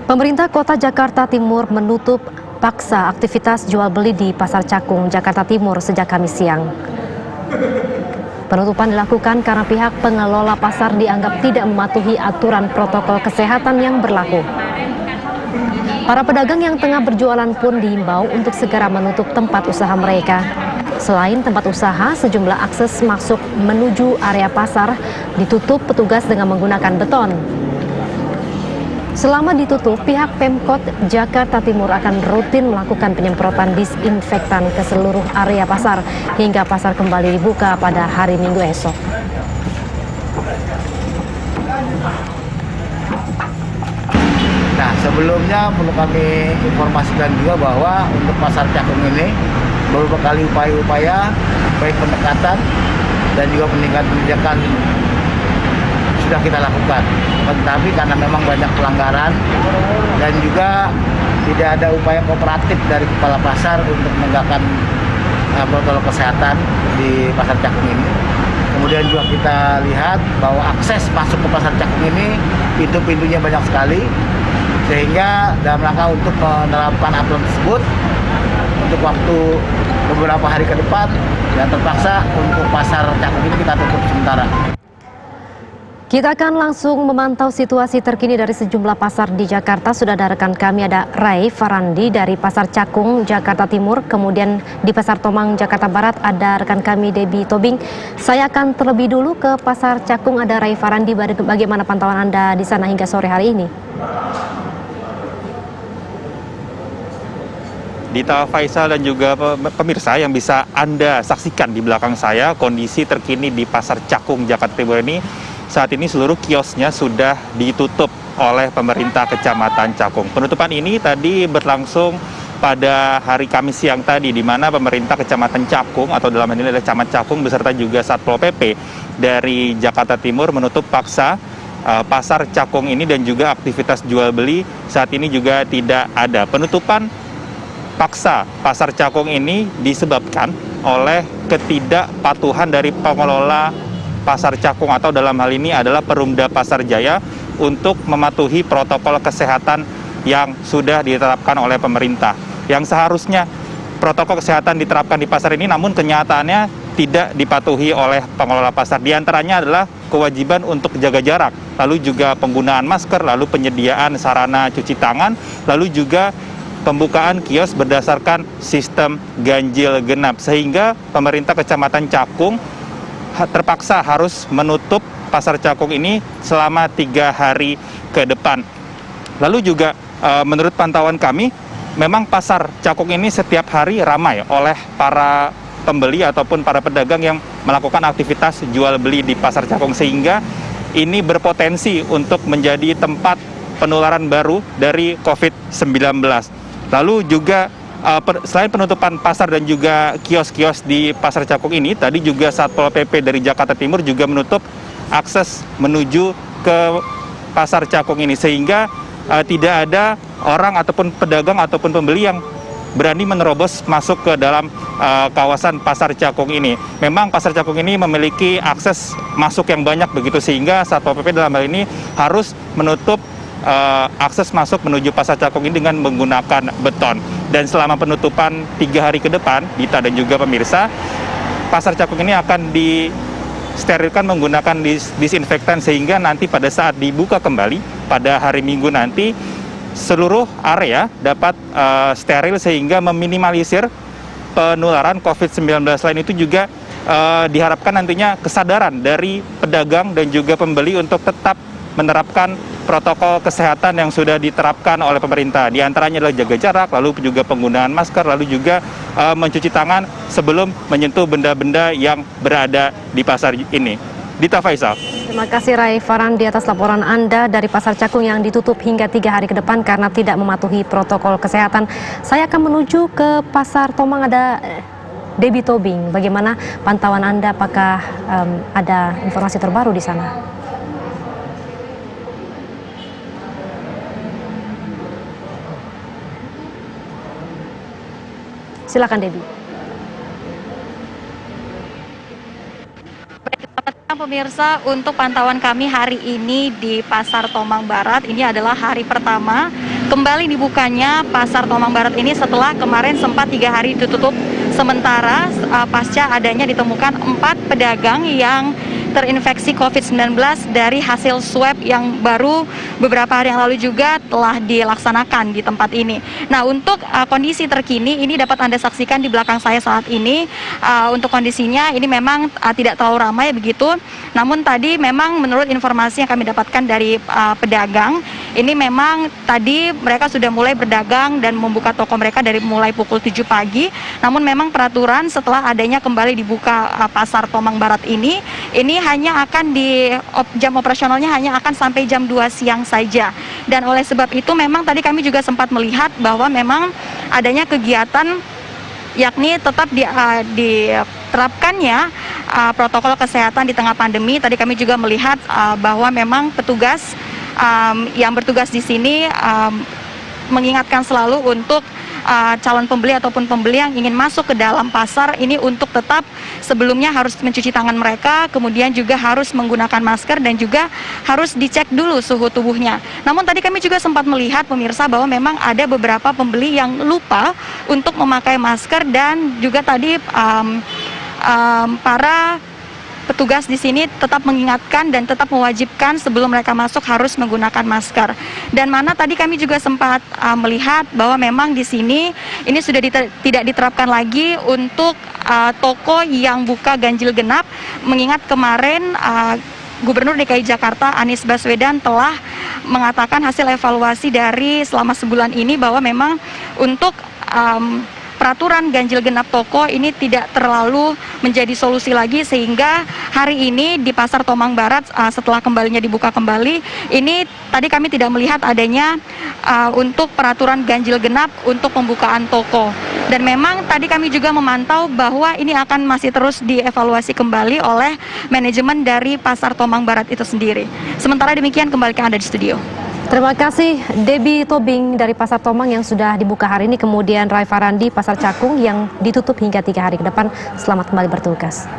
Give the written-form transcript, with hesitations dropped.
Pemerintah Kota Jakarta Timur menutup paksa aktivitas jual beli di Pasar Cakung, Jakarta Timur sejak Kamis siang. Penutupan dilakukan karena pihak pengelola pasar dianggap tidak mematuhi aturan protokol kesehatan yang berlaku. Para pedagang yang tengah berjualan pun diimbau untuk segera menutup tempat usaha mereka. Selain tempat usaha, sejumlah akses masuk menuju area pasar ditutup petugas dengan menggunakan beton. Selama ditutup, pihak Pemkot Jakarta Timur akan rutin melakukan penyemprotan disinfektan ke seluruh area pasar hingga pasar kembali dibuka pada hari Minggu esok. Nah, sebelumnya perlu kami informasikan juga bahwa untuk Pasar Cakung ini beberapa kali upaya-upaya baik pendekatan dan juga pendidikan sudah kita lakukan. Tetapi karena memang banyak pelanggaran dan juga tidak ada upaya kooperatif dari kepala pasar untuk menegakkan protokol kesehatan di Pasar Cakung ini. Kemudian juga kita lihat bahwa akses masuk ke Pasar Cakung ini pintu-pintunya banyak sekali, sehingga dalam rangka untuk menerapkan aturan tersebut untuk waktu beberapa hari ke depan, ya terpaksa untuk Pasar Cakung ini kita tutup sementara. Kita akan langsung memantau situasi terkini dari sejumlah pasar di Jakarta. Sudah ada rekan kami, ada Ray Farandi dari Pasar Cakung, Jakarta Timur. Kemudian di Pasar Tomang, Jakarta Barat ada rekan kami, Debbie Tobing. Saya akan terlebih dulu ke Pasar Cakung, ada Ray Farandi. Bagaimana pantauan Anda di sana hingga sore hari ini? Dita, Faisal, dan juga pemirsa yang bisa Anda saksikan di belakang saya, kondisi terkini di Pasar Cakung, Jakarta Timur ini. Saat ini seluruh kiosnya sudah ditutup oleh pemerintah Kecamatan Cakung. Penutupan ini tadi berlangsung pada hari Kamis siang tadi, di mana pemerintah Kecamatan Cakung, atau dalam hal ini adalah Camat Cakung beserta juga Satpol PP dari Jakarta Timur menutup paksa Pasar Cakung ini, dan juga aktivitas jual beli saat ini juga tidak ada. Penutupan paksa Pasar Cakung ini disebabkan oleh ketidakpatuhan dari pengelola Pasar Cakung, atau dalam hal ini adalah Perumda Pasar Jaya, untuk mematuhi protokol kesehatan yang sudah ditetapkan oleh pemerintah. Yang seharusnya protokol kesehatan diterapkan di pasar ini, namun kenyataannya tidak dipatuhi oleh pengelola pasar. Di antaranya adalah kewajiban untuk jaga jarak, lalu juga penggunaan masker, lalu penyediaan sarana cuci tangan, lalu juga pembukaan kios berdasarkan sistem ganjil genap, sehingga pemerintah Kecamatan Cakung terpaksa harus menutup Pasar Cakung ini selama 3 hari ke depan. Lalu juga menurut pantauan kami, memang Pasar Cakung ini setiap hari ramai oleh para pembeli ataupun para pedagang yang melakukan aktivitas jual beli di Pasar Cakung, sehingga ini berpotensi untuk menjadi tempat penularan baru dari COVID-19. Lalu juga selain penutupan pasar dan juga kios-kios di Pasar Cakung ini, tadi juga Satpol PP dari Jakarta Timur juga menutup akses menuju ke Pasar Cakung ini, sehingga tidak ada orang ataupun pedagang ataupun pembeli yang berani menerobos masuk ke dalam kawasan Pasar Cakung ini. Memang Pasar Cakung ini memiliki akses masuk yang banyak begitu, sehingga Satpol PP dalam hal ini harus menutup akses masuk menuju Pasar Cakung ini dengan menggunakan beton. Dan selama penutupan 3 hari ke depan, Dita dan juga pemirsa, Pasar Cakung ini akan disterilkan menggunakan disinfektan, sehingga nanti pada saat dibuka kembali pada hari Minggu nanti, seluruh area dapat steril, sehingga meminimalisir penularan COVID-19. Selain itu juga diharapkan nantinya kesadaran dari pedagang dan juga pembeli untuk tetap menerapkan protokol kesehatan yang sudah diterapkan oleh pemerintah. Di antaranya adalah jaga jarak, lalu juga penggunaan masker, lalu juga mencuci tangan sebelum menyentuh benda-benda yang berada di pasar ini. Dita, Faisal. Terima kasih Ray Farandi atas laporan Anda dari Pasar Cakung yang ditutup hingga 3 hari ke depan karena tidak mematuhi protokol kesehatan. Saya akan menuju ke Pasar Tomang, ada Debbie Tobing. Bagaimana pantauan Anda? Apakah ada informasi terbaru di sana? Silakan Debbie. Pemirsa, untuk pantauan kami hari ini di Pasar Tomang Barat, ini adalah hari pertama kembali dibukanya Pasar Tomang Barat ini setelah kemarin sempat 3 hari ditutup sementara pasca adanya ditemukan 4 pedagang yang terinfeksi COVID-19 dari hasil swab yang baru beberapa hari yang lalu juga telah dilaksanakan di tempat ini. Nah, untuk kondisi terkini ini dapat Anda saksikan di belakang saya saat ini. Untuk kondisinya ini memang tidak terlalu ramai begitu. Namun tadi memang menurut informasi yang kami dapatkan dari pedagang, ini memang tadi mereka sudah mulai berdagang dan membuka toko mereka dari mulai pukul 7 pagi. Namun memang peraturan setelah adanya kembali dibuka Pasar Tomang Barat ini hanya akan jam operasionalnya hanya akan sampai jam 2 siang saja. Dan oleh sebab itu memang tadi kami juga sempat melihat bahwa memang adanya kegiatan yakni tetap diterapkannya protokol kesehatan di tengah pandemi. Tadi kami juga melihat bahwa memang petugas yang bertugas di sini mengingatkan selalu untuk calon pembeli ataupun pembeli yang ingin masuk ke dalam pasar ini untuk tetap sebelumnya harus mencuci tangan mereka, kemudian juga harus menggunakan masker dan juga harus dicek dulu suhu tubuhnya. Namun tadi kami juga sempat melihat pemirsa bahwa memang ada beberapa pembeli yang lupa untuk memakai masker dan juga tadi para petugas di sini tetap mengingatkan dan tetap mewajibkan sebelum mereka masuk harus menggunakan masker. Dan mana tadi kami juga sempat melihat bahwa memang di sini ini sudah tidak diterapkan lagi untuk toko yang buka ganjil genap, mengingat kemarin Gubernur DKI Jakarta Anies Baswedan telah mengatakan hasil evaluasi dari selama sebulan ini bahwa memang untuk peraturan ganjil genap toko ini tidak terlalu menjadi solusi lagi, sehingga hari ini di Pasar Tomang Barat setelah kembalinya dibuka kembali, ini tadi kami tidak melihat adanya untuk peraturan ganjil genap untuk pembukaan toko. Dan memang tadi kami juga memantau bahwa ini akan masih terus dievaluasi kembali oleh manajemen dari Pasar Tomang Barat itu sendiri. Sementara demikian, kembali ke Anda di studio. Terima kasih Debbie Tobing dari Pasar Tomang yang sudah dibuka hari ini, kemudian Rai Farandi Pasar Cakung yang ditutup hingga 3 hari ke depan. Selamat kembali bertugas.